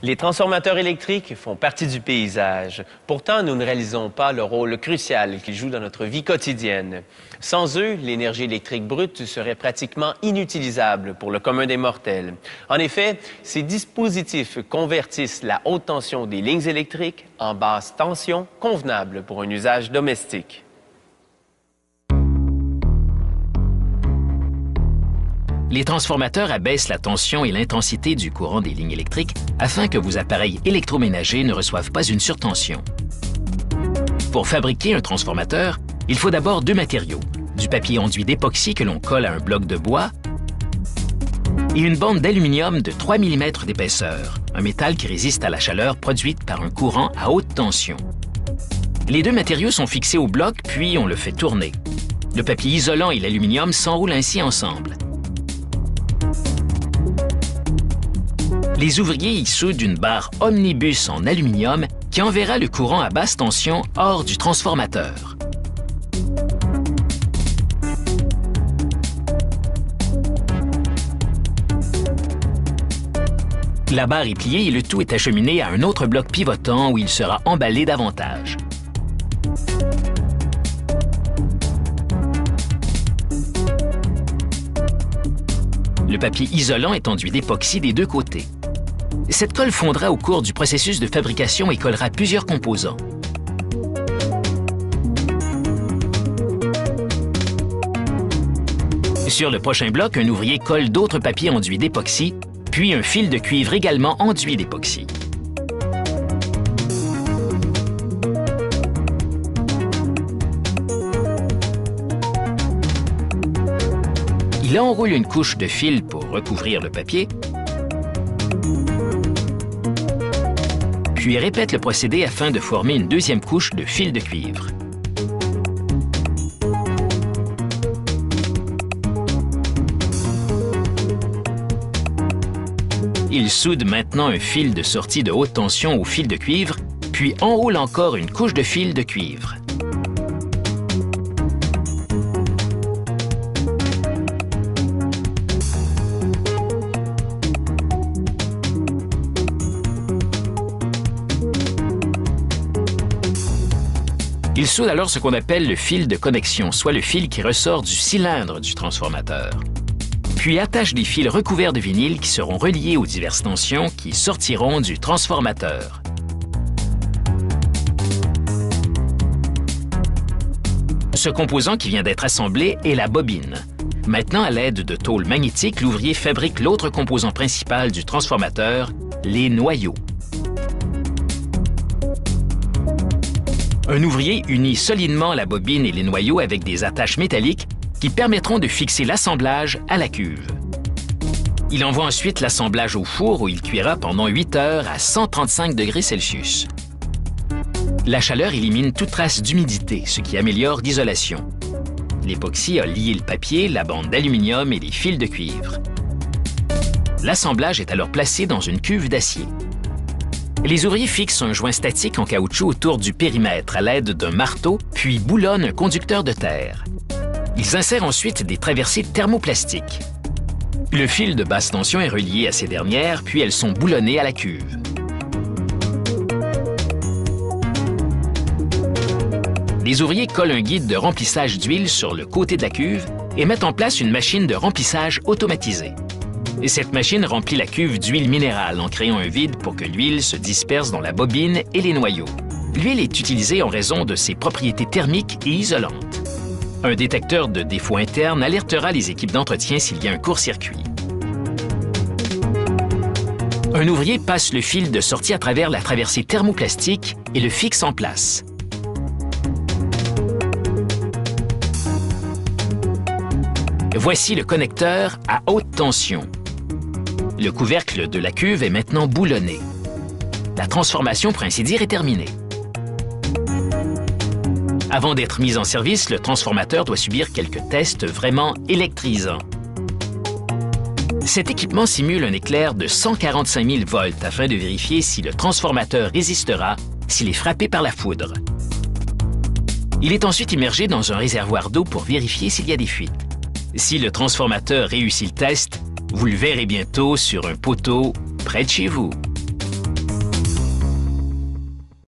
Les transformateurs électriques font partie du paysage. Pourtant, nous ne réalisons pas le rôle crucial qu'ils jouent dans notre vie quotidienne. Sans eux, l'énergie électrique brute serait pratiquement inutilisable pour le commun des mortels. En effet, ces dispositifs convertissent la haute tension des lignes électriques en basse tension convenable pour un usage domestique. Les transformateurs abaissent la tension et l'intensité du courant des lignes électriques afin que vos appareils électroménagers ne reçoivent pas une surtension. Pour fabriquer un transformateur, il faut d'abord deux matériaux, du papier enduit d'époxy que l'on colle à un bloc de bois et une bande d'aluminium de 3 mm d'épaisseur, un métal qui résiste à la chaleur produite par un courant à haute tension. Les deux matériaux sont fixés au bloc, puis on le fait tourner. Le papier isolant et l'aluminium s'enroulent ainsi ensemble. Les ouvriers y soudent une barre omnibus en aluminium qui enverra le courant à basse tension hors du transformateur. La barre est pliée et le tout est acheminé à un autre bloc pivotant où il sera emballé davantage. Le papier isolant est enduit d'époxy des deux côtés. Cette colle fondra au cours du processus de fabrication et collera plusieurs composants. Sur le prochain bloc, un ouvrier colle d'autres papiers enduits d'époxy, puis un fil de cuivre également enduit d'époxy. Il enroule une couche de fil pour recouvrir le papier, puis répète le procédé afin de former une deuxième couche de fil de cuivre. Il soude maintenant un fil de sortie de haute tension au fil de cuivre, puis enroule encore une couche de fil de cuivre. Il soude alors ce qu'on appelle le fil de connexion, soit le fil qui ressort du cylindre du transformateur. Puis attache des fils recouverts de vinyle qui seront reliés aux diverses tensions qui sortiront du transformateur. Ce composant qui vient d'être assemblé est la bobine. Maintenant, à l'aide de tôles magnétiques, l'ouvrier fabrique l'autre composant principal du transformateur, les noyaux. Un ouvrier unit solidement la bobine et les noyaux avec des attaches métalliques qui permettront de fixer l'assemblage à la cuve. Il envoie ensuite l'assemblage au four où il cuira pendant 8 heures à 135 degrés Celsius. La chaleur élimine toute trace d'humidité, ce qui améliore l'isolation. L'époxy a lié le papier, la bande d'aluminium et les fils de cuivre. L'assemblage est alors placé dans une cuve d'acier. Les ouvriers fixent un joint statique en caoutchouc autour du périmètre à l'aide d'un marteau, puis boulonnent un conducteur de terre. Ils insèrent ensuite des traversiers thermoplastiques. Le fil de basse tension est relié à ces dernières, puis elles sont boulonnées à la cuve. Les ouvriers collent un guide de remplissage d'huile sur le côté de la cuve et mettent en place une machine de remplissage automatisée. Et cette machine remplit la cuve d'huile minérale en créant un vide pour que l'huile se disperse dans la bobine et les noyaux. L'huile est utilisée en raison de ses propriétés thermiques et isolantes. Un détecteur de défaut interne alertera les équipes d'entretien s'il y a un court-circuit. Un ouvrier passe le fil de sortie à travers la traversée thermoplastique et le fixe en place. Voici le connecteur à haute tension. Le couvercle de la cuve est maintenant boulonné. La transformation, pour ainsi dire, est terminée. Avant d'être mis en service, le transformateur doit subir quelques tests vraiment électrisants. Cet équipement simule un éclair de 145 000 volts afin de vérifier si le transformateur résistera s'il est frappé par la foudre. Il est ensuite immergé dans un réservoir d'eau pour vérifier s'il y a des fuites. Si le transformateur réussit le test, vous le verrez bientôt sur un poteau près de chez vous.